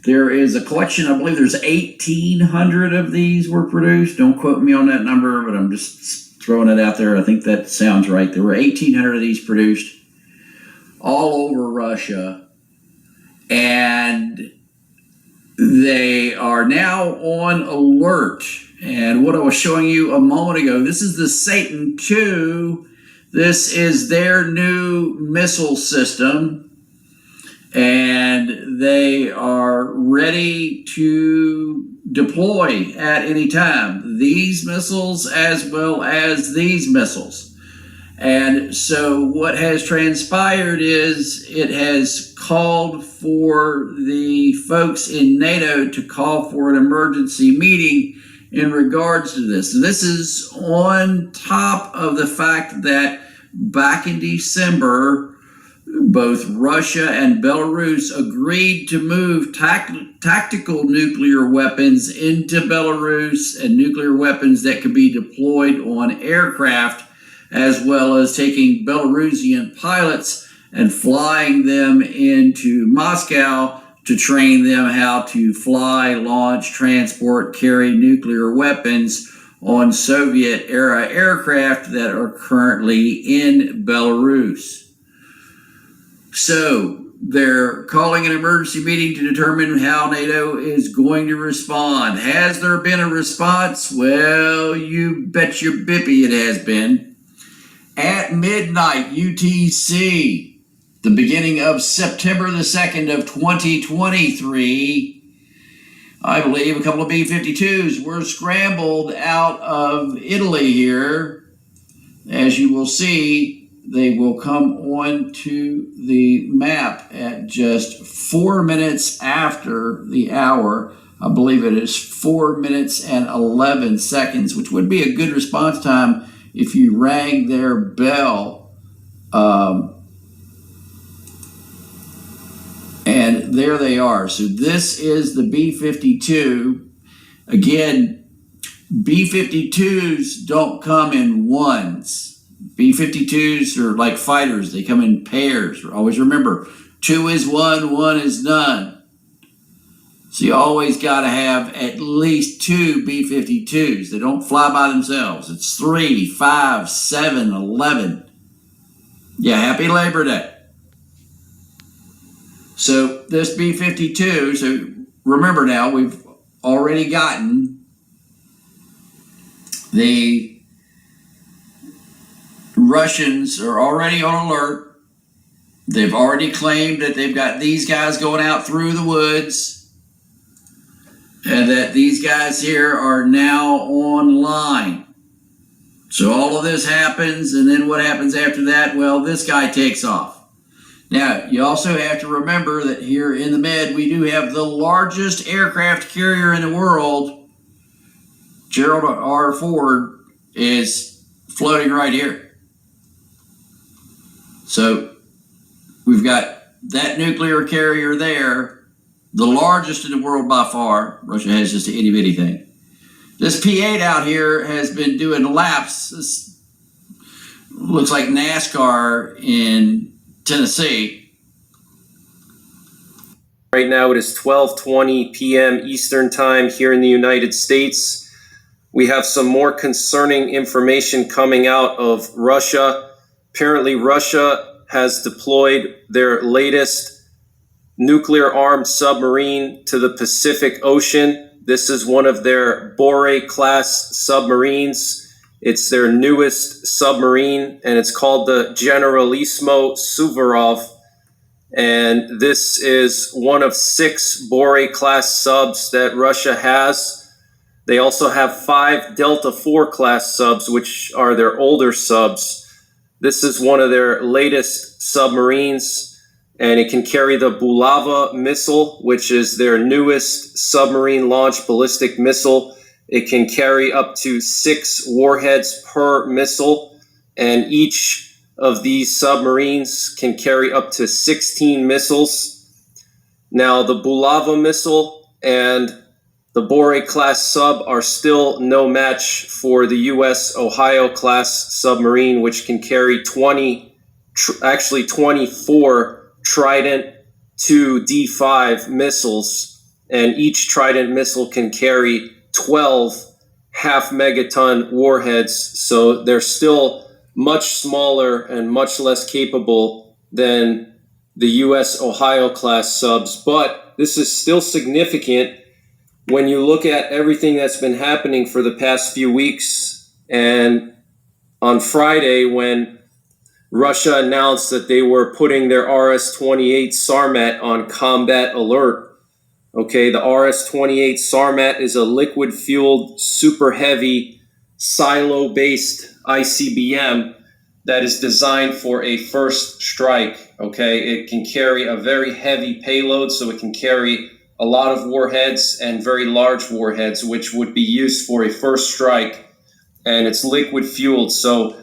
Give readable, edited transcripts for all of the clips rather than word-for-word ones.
There is a collection, I believe there's 1,800 of these were produced. Don't quote me on that number, but I'm just throwing it out there. I think that sounds right. There were 1,800 of these produced all over Russia. And they are now on alert. And what I was showing you a moment ago, this is the Satan II. This is their new missile system. And they are ready to deploy at any time. These missiles as well as these missiles. And so what has transpired is it has called for the folks in NATO to call for an emergency meeting in regards to this. And this is on top of the fact that back in December, both Russia and Belarus agreed to move tactical nuclear weapons into Belarus, and nuclear weapons that could be deployed on aircraft, as well as taking Belarusian pilots and flying them into Moscow to train them how to fly, launch, transport, carry nuclear weapons on Soviet-era aircraft that are currently in Belarus. So they're calling an emergency meeting to determine how NATO is going to respond. Has there been a response? Well, you bet your bippy it has been. At midnight UTC, the beginning of September the 2nd of 2023, I believe a couple of B-52s were scrambled out of Italy here. As you will see, they will come onto the map at just 4 minutes after the hour. I believe it is 4 minutes and 11 seconds, which would be a good response time if you rang their bell. And there they are. So this is the B-52. Again, B-52s don't come in ones. B-52s are like fighters. They come in pairs. Always remember, 2 is 1, 1 is none. So you always got to have at least 2 B-52s. They don't fly by themselves. It's 3, 5, 7, 11. Yeah, happy Labor Day. So this B-52, so remember now, we've already gotten the Russians are already on alert. They've already claimed that they've got these guys going out through the woods, and that these guys here are now online. So all of this happens, and then what happens after that? Well, this guy takes off. Now, you also have to remember that here in the Med, we do have the largest aircraft carrier in the world. Gerald R. Ford is floating right here. So we've got that nuclear carrier there, the largest in the world by far. Russia has just an itty bitty thing. This P-8 out here has been doing laps. This looks like NASCAR in Tennessee. Right now it is 12:20 p.m. Eastern Time here in the United States. We have some more concerning information coming out of Russia. Apparently Russia has deployed their latest nuclear-armed submarine to the Pacific Ocean. This is one of their Bore-class submarines. It's their newest submarine, and it's called the Generalissimo Suvorov. And this is one of 6 Bore-class subs that Russia has. They also have 5 Delta IV-class subs, which are their older subs. This is one of their latest submarines, and it can carry the Bulava missile, which is their newest submarine-launched ballistic missile. It can carry up to 6 warheads per missile, and each of these submarines can carry up to 16 missiles. Now, the Bulava missile and the Bore-class sub are still no match for the U.S. Ohio-class submarine, which can carry 24 Trident II D5 missiles. and each Trident missile can carry 12 half-megaton warheads, so they're still much smaller and much less capable than the U.S. Ohio-class subs, but this is still significant when you look at everything that's been happening for the past few weeks. And on Friday, when Russia announced that they were putting their RS-28 Sarmat on combat alert. Okay, the RS-28 Sarmat is a liquid-fueled, super heavy, silo-based ICBM that is designed for a first strike. Okay, it can carry a very heavy payload, so it can carry a lot of warheads and very large warheads, which would be used for a first strike, and it's liquid-fueled. So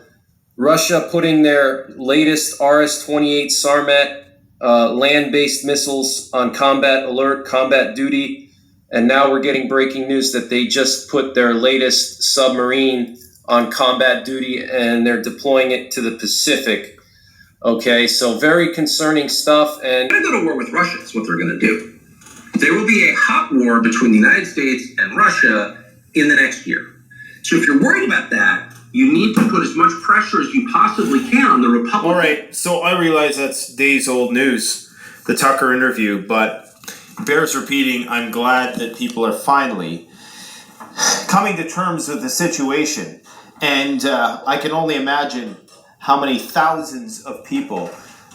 Russia putting their latest RS-28 Sarmat land-based missiles on combat alert, combat duty, and now we're getting breaking news that they just put their latest submarine on combat duty and they're deploying it to the Pacific. Okay, so very concerning stuff. And they're going to go to war with Russia is what they're going to do. There will be a hot war between the United States and Russia in the next year. So if you're worried about that, you need to put as much pressure as you possibly can on the Republicans. All right, so I realize that's days-old news, the Tucker interview, but bears repeating, I'm glad that people are finally coming to terms with the situation. And I can only imagine how many thousands of people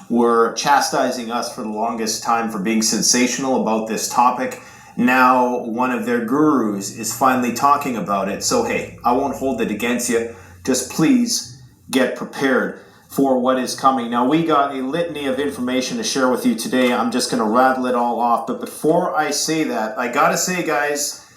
were chastising us for the longest time for being sensational about this topic. Now one of their gurus is finally talking about it. So, hey, I won't hold it against you. Just please get prepared for what is coming. Now, we got a litany of information to share with you today. I'm just going to rattle it all off. But before I say that, I got to say, guys,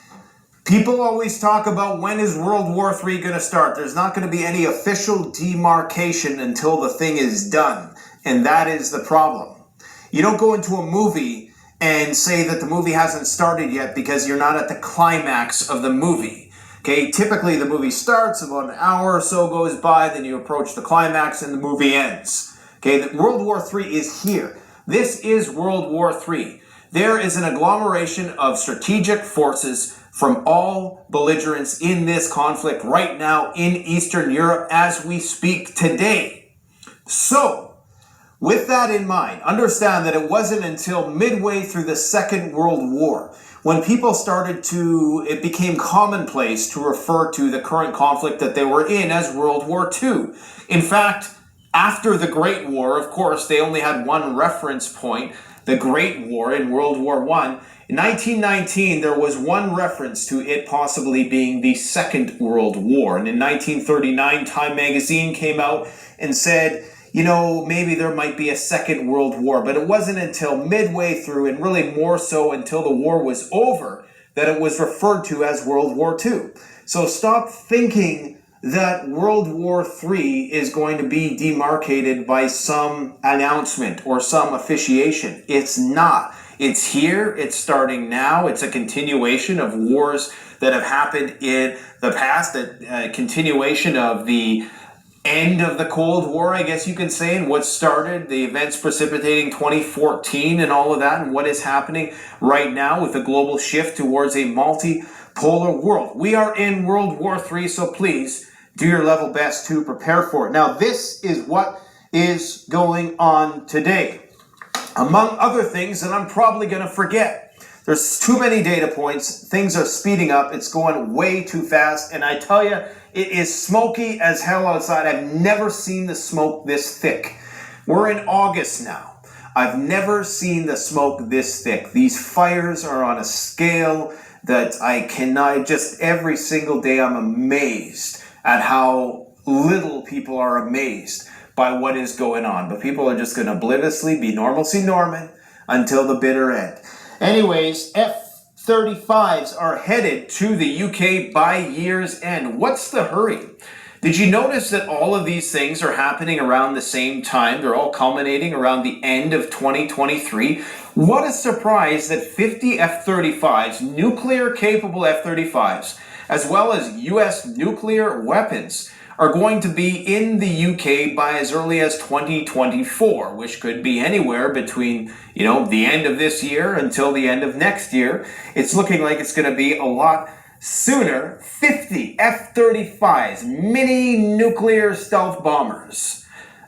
people always talk about when is World War III going to start. There's not going to be any official demarcation until the thing is done. And that is the problem. You don't go into a movie and say that the movie hasn't started yet because you're not at the climax of the movie. Okay, typically the movie starts, about an hour or so goes by, then you approach the climax and the movie ends. Okay, World War III is here. This is World War III. There is an agglomeration of strategic forces from all belligerents in this conflict right now in Eastern Europe as we speak today. So, with that in mind, understand that it wasn't until midway through the Second World War when people it became commonplace to refer to the current conflict that they were in as World War II. In fact, after the Great War, of course, they only had one reference point, the Great War in World War I. In 1919, there was one reference to it possibly being the Second World War. And in 1939, Time magazine came out and said, you know, maybe there might be a Second World War, but it wasn't until midway through, and really more so until the war was over, that it was referred to as World War II. So stop thinking that World War III is going to be demarcated by some announcement or some officiation. It's not. It's here. It's starting now. It's a continuation of wars that have happened in the past, a continuation of the end of the Cold War, I guess you can say, and what started, the events precipitating 2014 and all of that, and what is happening right now with the global shift towards a multipolar world. We are in World War III, so please do your level best to prepare for it. Now, this is what is going on today. Among other things that I'm probably going to forget. There's too many data points. Things are speeding up. It's going way too fast. And I tell you, it is smoky as hell outside. I've never seen the smoke this thick. We're in August now. I've never seen the smoke this thick. These fires are on a scale that I cannot, just every single day I'm amazed at how little people are amazed by what is going on. But people are just going to obliviously be normalcy Norman until the bitter end. Anyways, F-35s are headed to the UK by year's end. What's the hurry? Did you notice that all of these things are happening around the same time? They're all culminating around the end of 2023. What a surprise that 50 F-35s, nuclear-capable F-35s, as well as U.S. nuclear weapons, are going to be in the UK by as early as 2024, which could be anywhere between, the end of this year until the end of next year. It's looking like it's going to be a lot sooner. 50 F-35s, mini nuclear stealth bombers.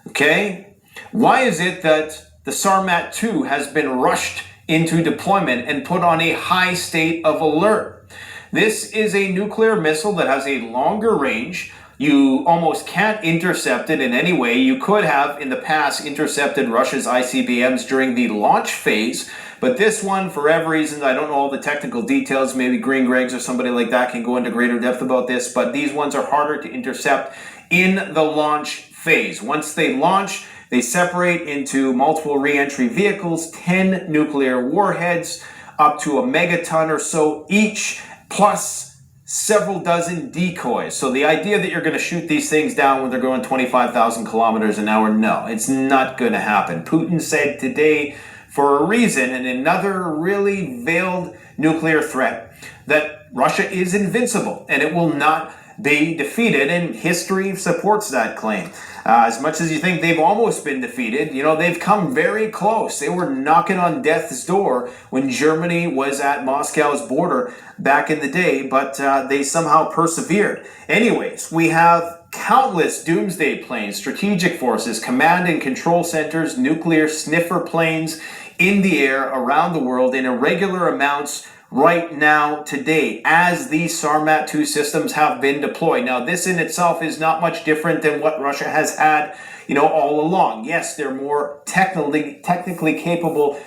Okay? Why is it that the Sarmat 2 has been rushed into deployment and put on a high state of alert? This is a nuclear missile that has a longer range. You almost can't intercept it in any way. You could have in the past intercepted Russia's ICBMs during the launch phase, but this one, for whatever reason, I don't know all the technical details, maybe Green Greggs or somebody like that can go into greater depth about this, but these ones are harder to intercept in the launch phase. Once they launch, they separate into multiple re-entry vehicles, 10 nuclear warheads, up to a megaton or so each, plus several dozen decoys. So the idea that you're going to shoot these things down when they're going 25,000 kilometers an hour, no, it's not going to happen. Putin said today, for a reason, and another really veiled nuclear threat, that Russia is invincible and it will not be defeated, and history supports that claim. As much as you think they've almost been defeated, they've come very close. They were knocking on death's door when Germany was at Moscow's border back in the day, but they somehow persevered. Anyways, we have countless doomsday planes, strategic forces, command and control centers, nuclear sniffer planes in the air around the world in irregular amounts right now, today, as these Sarmat 2 systems have been deployed. Now, this in itself is not much different than what Russia has had, all along. Yes, they're more technically capable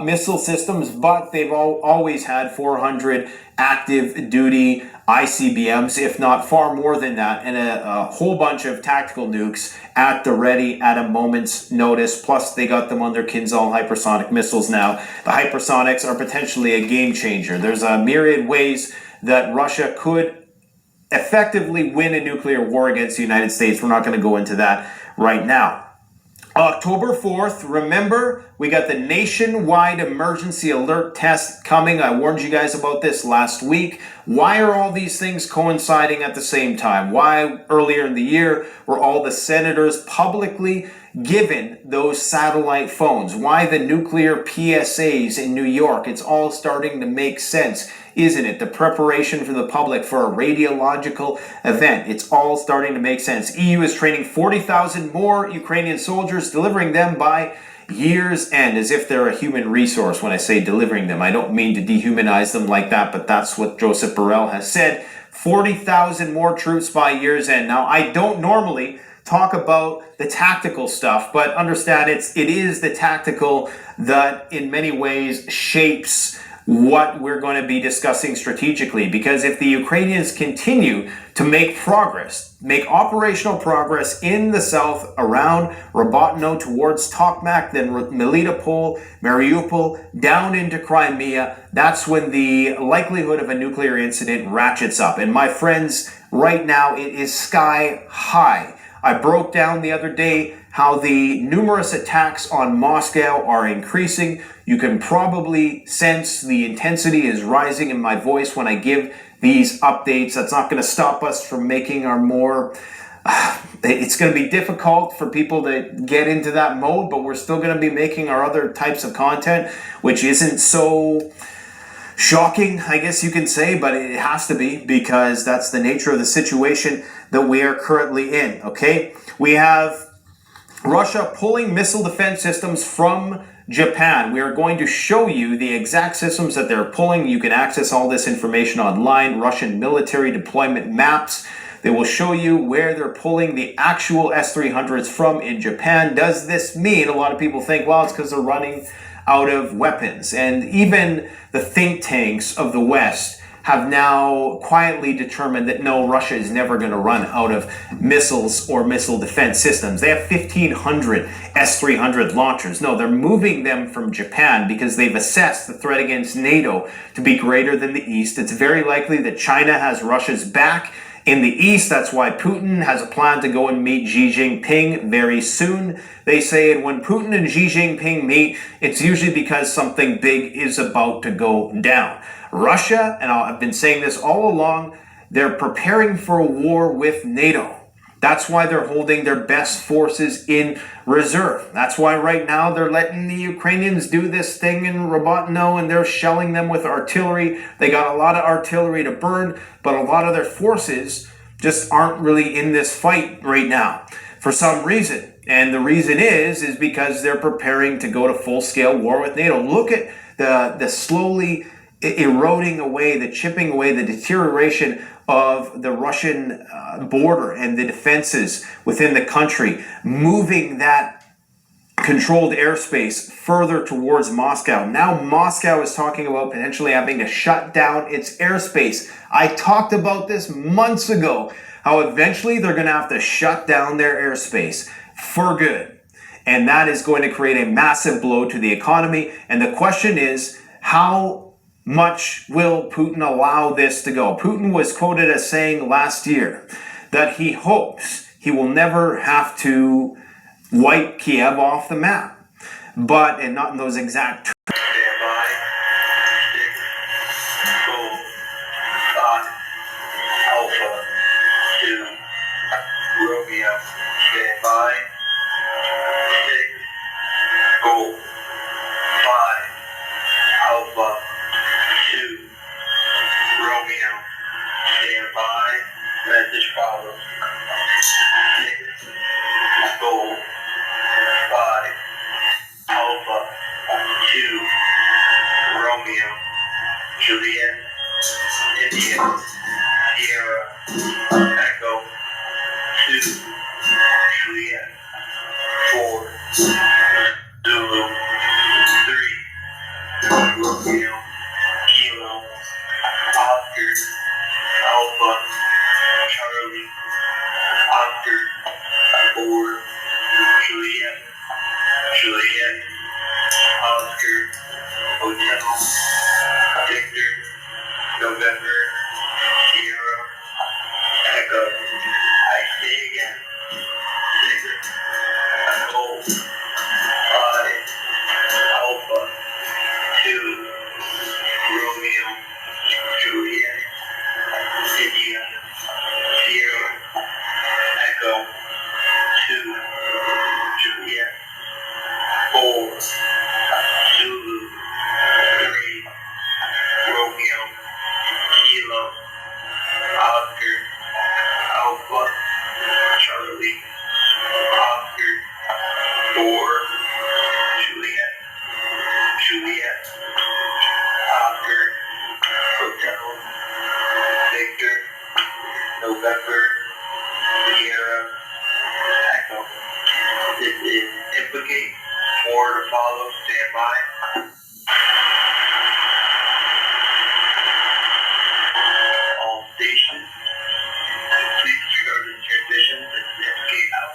missile systems, but they've always had 400 active duty ICBMs, if not far more than that, and a whole bunch of tactical nukes at the ready at a moment's notice. Plus, they got them on their Kinzhal hypersonic missiles now. The hypersonics are potentially a game changer. There's a myriad ways that Russia could effectively win a nuclear war against the United States. We're not going to go into that right now. October 4th, remember, we got the nationwide emergency alert test coming. I warned you guys about this last week. Why are all these things coinciding at the same time? Why earlier in the year were all the senators publicly given those satellite phones? Why the nuclear PSAs in New York? It's all starting to make sense, isn't it? The preparation for the public for a radiological event. It's all starting to make sense. EU is training 40,000 more Ukrainian soldiers, delivering them by year's end, as if they're a human resource. When I say delivering them, I don't mean to dehumanize them like that, but that's what Joseph Borrell has said. 40,000 more troops by year's end. Now, I don't normally talk about the tactical stuff, but understand it is the tactical that in many ways shapes what we're going to be discussing strategically. Because if the Ukrainians continue to make operational progress in the south around Robotyno towards Tokmak, then Melitopol, Mariupol, down into Crimea, that's when the likelihood of a nuclear incident ratchets up. And my friends, right now it is sky high. I broke down the other day how the numerous attacks on Moscow are increasing. You can probably sense the intensity is rising in my voice when I give these updates. That's not going to stop us from making our more... It's going to be difficult for people to get into that mode, but we're still going to be making our other types of content, which isn't so shocking, I guess you can say, but it has to be, because that's the nature of the situation that we are currently in, okay? We have Russia pulling missile defense systems from Japan. We are going to show you the exact systems that they're pulling. You can access all this information online, Russian military deployment maps. They will show you where they're pulling the actual S-300s from in Japan. Does this mean, a lot of people think, well, it's because they're running out of weapons. And even the think tanks of the West have now quietly determined that no, Russia is never going to run out of missiles or missile defense systems. They have 1,500 S-300 launchers. No, they're moving them from Japan because they've assessed the threat against NATO to be greater than the East. It's very likely that China has Russia's back in the East. That's why Putin has a plan to go and meet Xi Jinping very soon. They say, and when Putin and Xi Jinping meet, it's usually because something big is about to go down. Russia, and I've been saying this all along, they're preparing for a war with NATO. That's why they're holding their best forces in reserve. That's why right now they're letting the Ukrainians do this thing in Robotyno, and they're shelling them with artillery. They got a lot of artillery to burn, but a lot of their forces just aren't really in this fight right now for some reason. And the reason is because they're preparing to go to full-scale war with NATO. Look at the slowly eroding away, the chipping away, the deterioration of the Russian border and the defenses within the country, moving that controlled airspace further towards Moscow. Now Moscow is talking about potentially having to shut down its airspace. I talked about this months ago, how eventually they're going to have to shut down their airspace for good. And that is going to create a massive blow to the economy. And the question is, how much will Putin allow this to go? Putin was quoted as saying last year that he hopes he will never have to wipe Kiev off the map. But, and not in those exact terms. Stand by. 6, 4, 5, Alpha, 2, Romeo. Stand by. 6, 4, 5, Alpha, 2, Romeo. Stand by. Message follows. 6, 4, 5, Alpha, 2, Romeo, Juliet, India, Sierra, Echo, 2, Juliet, 4, Zulu, 3, Romeo, Kilo, Oscar, Alpha, Charlie, Oscar, 4, Juliet, Juliet, Oscar, Hotel, Victor, November, Sierra, Echo. I say again, 6, 4, 5, Alpha, 2, Romeo, Juliet, India, Sierra, Echo, 2, Juliet, 4, Zulu, 3, Romeo, Kilo, Oscar, Alpha, Charlie, Oscar, 4, Juliet, Juliet, Oscar, Hotel, Victor, November, Sierra, Echo. This is Implicate. More to follow. Stand by. All stations, please disregard the transmission. This is Implicate out.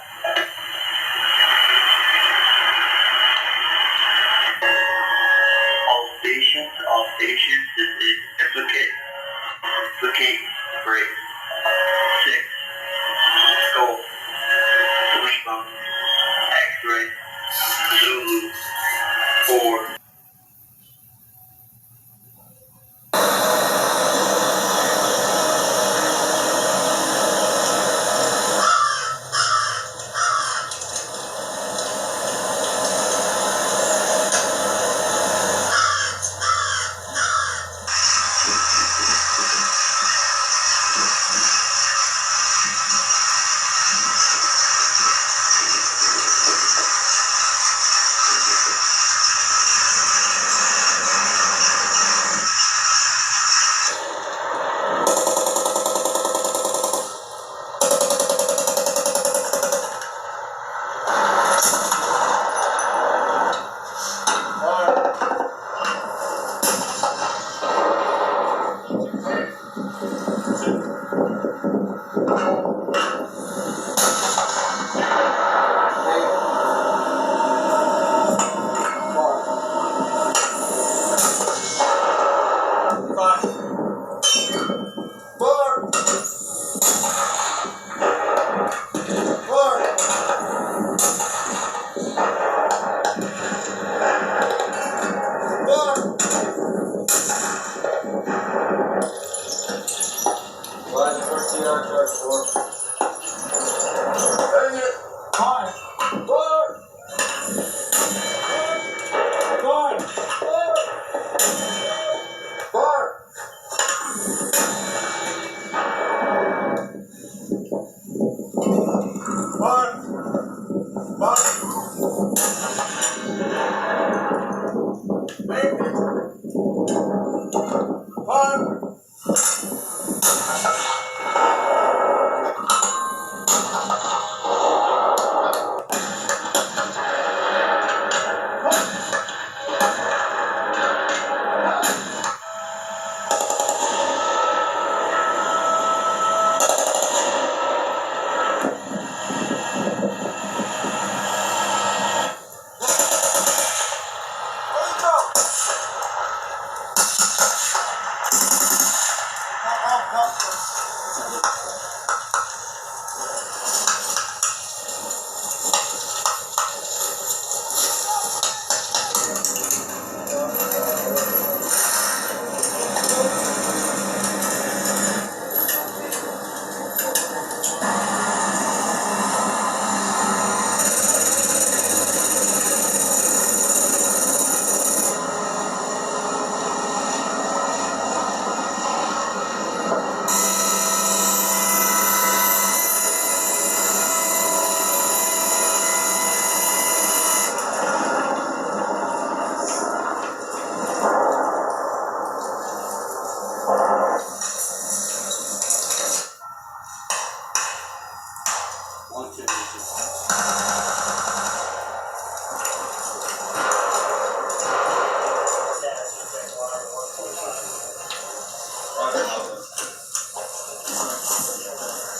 All stations, this is Implicate. Implicate, break. 6, go. Lima, X-ray, Zulu, 4.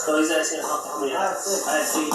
So he's asking how many. I see.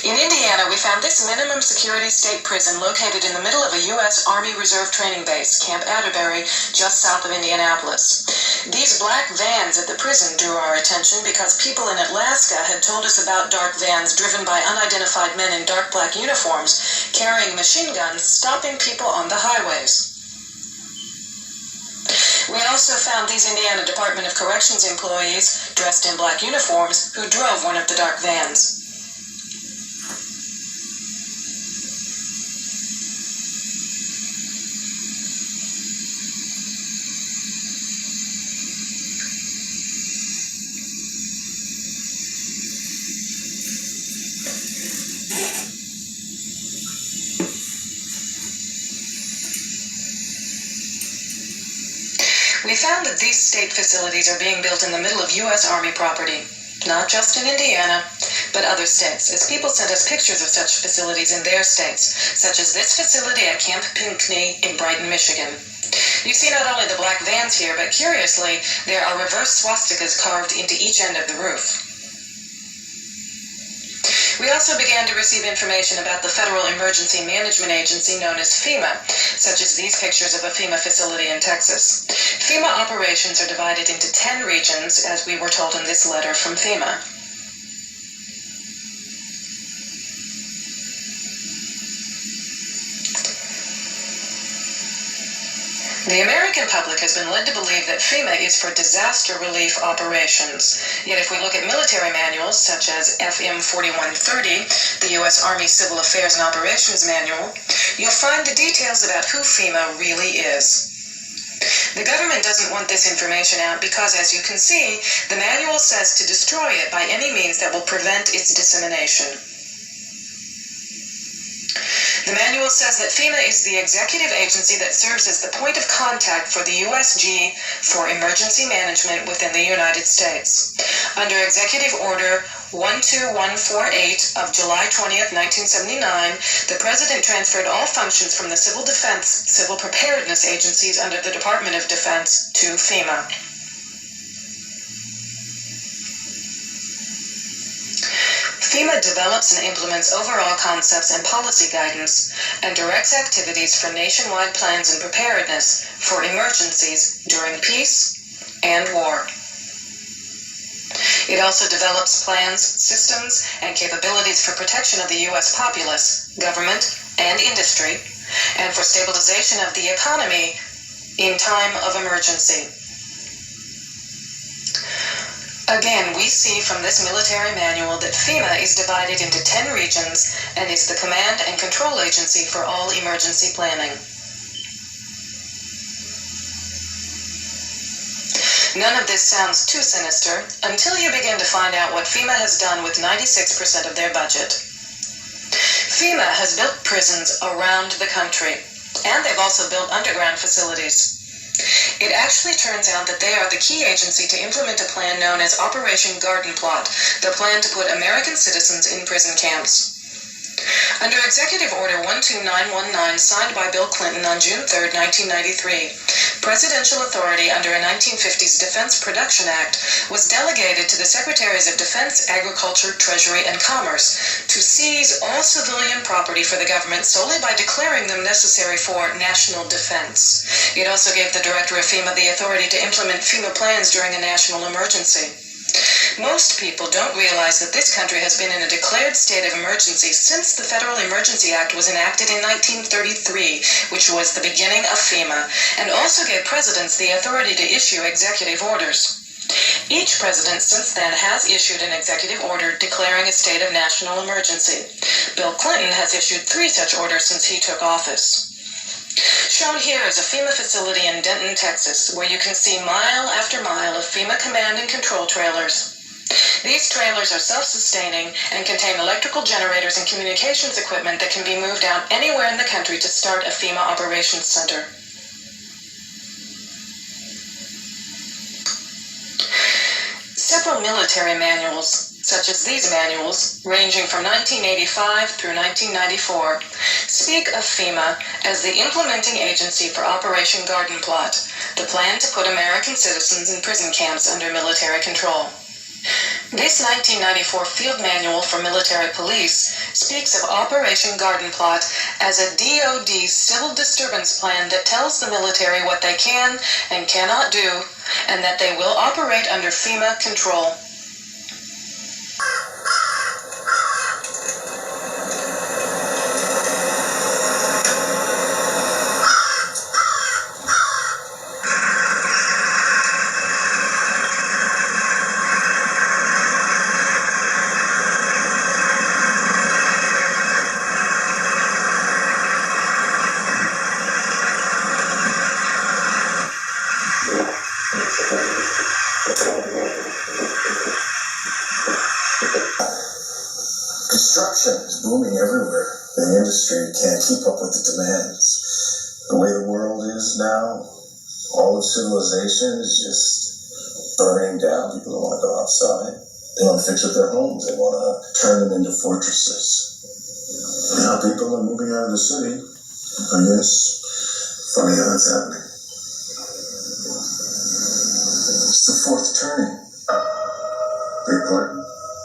In Indiana, we found this minimum security state prison located in the middle of a U.S. Army Reserve training base, Camp Atterbury, just south of Indianapolis. These black vans at the prison drew our attention because people in Alaska had told us about dark vans driven by unidentified men in dark black uniforms carrying machine guns, stopping people on the highways. We also found these Indiana Department of Corrections employees dressed in black uniforms who drove one of the dark vans. We found that these state facilities are being built in the middle of U.S. Army property, not just in Indiana, but other states, as people sent us pictures of such facilities in their states, such as this facility at Camp Pinckney in Brighton, Michigan. You see not only the black vans here, but curiously, there are reverse swastikas carved into each end of the roof. We also began to receive information about the Federal Emergency Management Agency known as FEMA, such as these pictures of a FEMA facility in Texas. FEMA operations are divided into 10 regions, as we were told in this letter from FEMA. The American public has been led to believe that FEMA is for disaster relief operations. Yet if we look at military manuals such as FM 4130, the U.S. Army Civil Affairs and Operations Manual, you'll find the details about who FEMA really is. The government doesn't want this information out because, as you can see, the manual says to destroy it by any means that will prevent its dissemination. The manual says that FEMA is the executive agency that serves as the point of contact for the USG for emergency management within the United States. Under Executive Order 12148 of July 20th, 1979, the President transferred all functions from the Civil Defense, Civil Preparedness agencies under the Department of Defense to FEMA. FEMA develops and implements overall concepts and policy guidance and directs activities for nationwide plans and preparedness for emergencies during peace and war. It also develops plans, systems, and capabilities for protection of the U.S. populace, government, and industry, and for stabilization of the economy in time of emergency. Again, we see from this military manual that FEMA is divided into 10 regions and is the command and control agency for all emergency planning. None of this sounds too sinister until you begin to find out what FEMA has done with 96% of their budget. FEMA has built prisons around the country, and they've also built underground facilities. It actually turns out that they are the key agency to implement a plan known as Operation Garden Plot, the plan to put American citizens in prison camps. Under Executive Order 12919, signed by Bill Clinton on June 3, 1993, presidential authority under a 1950s Defense Production Act was delegated to the Secretaries of Defense, Agriculture, Treasury, and Commerce to seize all civilian property for the government solely by declaring them necessary for national defense. It also gave the Director of FEMA the authority to implement FEMA plans during a national emergency. Most people don't realize that this country has been in a declared state of emergency since the Federal Emergency Act was enacted in 1933, which was the beginning of FEMA, and also gave presidents the authority to issue executive orders. Each president since then has issued an executive order declaring a state of national emergency. Bill Clinton has issued 3 such orders since he took office. Shown here is a FEMA facility in Denton, Texas, where you can see mile after mile of FEMA command and control trailers. These trailers are self-sustaining and contain electrical generators and communications equipment that can be moved out anywhere in the country to start a FEMA operations center. Several military manuals, such as these manuals, ranging from 1985 through 1994, speak of FEMA as the implementing agency for Operation Garden Plot, the plan to put American citizens in prison camps under military control. This 1994 Field Manual for Military Police speaks of Operation Garden Plot as a DoD civil disturbance plan that tells the military what they can and cannot do, and that they will operate under FEMA control. Construction is booming everywhere. The industry can't keep up with the demands. The way the world is now, all of civilization is just burning down. People don't want to go outside. They want to fix up their homes. They want to turn them into fortresses. Now people are moving out of the city. I guess funny how that's happening. It's the fourth turning. Big part.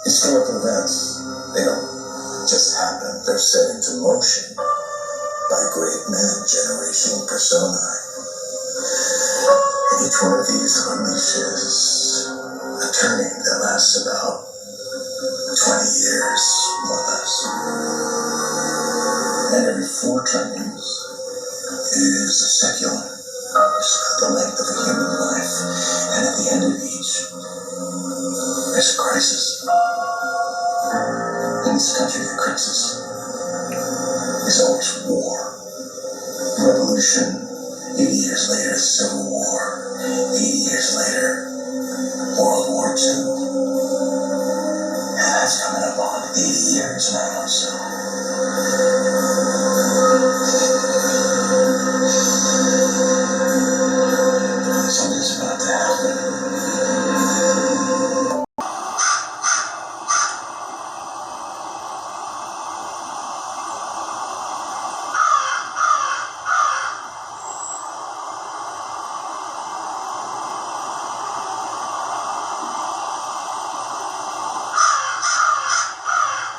Historical events. They don't just happen. They're set into motion by great men, generational personae. And each one of these unleashes a turning that lasts about 20 years, more or less. And every 4 turnings is a secular country that corrects us is always war. Revolution, 80 years later, Civil War, 80 years later, World War II. And that's coming up on 80 years now, so. Something's about to happen.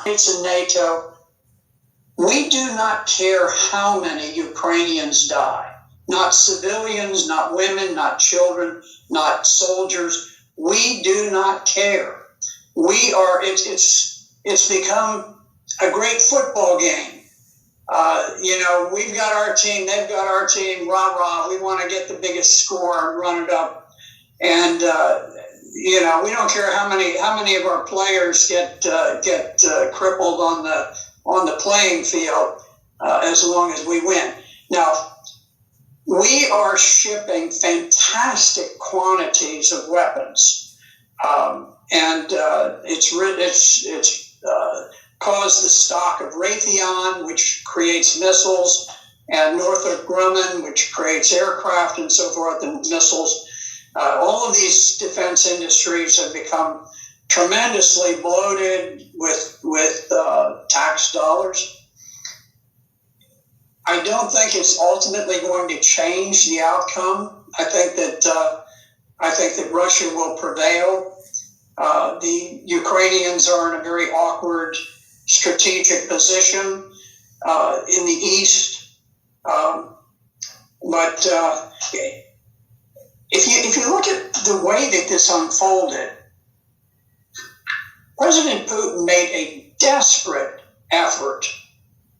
In NATO, we do not care how many Ukrainians die. Not civilians, not women, not children, not soldiers. We do not care. We are. It's become a great football game. We've got our team, they've got our team. Rah rah. We want to get the biggest score and run it up. And we don't care how many of our players get crippled on the playing field, as long as we win. Now, we are shipping fantastic quantities of weapons, and it's caused the stock of Raytheon, which creates missiles, and Northrop Grumman, which creates aircraft and so forth, and missiles. All of these defense industries have become tremendously bloated with tax dollars. I don't think it's ultimately going to change the outcome. I think that Russia will prevail. The Ukrainians are in a very awkward strategic position in the east, but. If you look at the way that this unfolded, President Putin made a desperate effort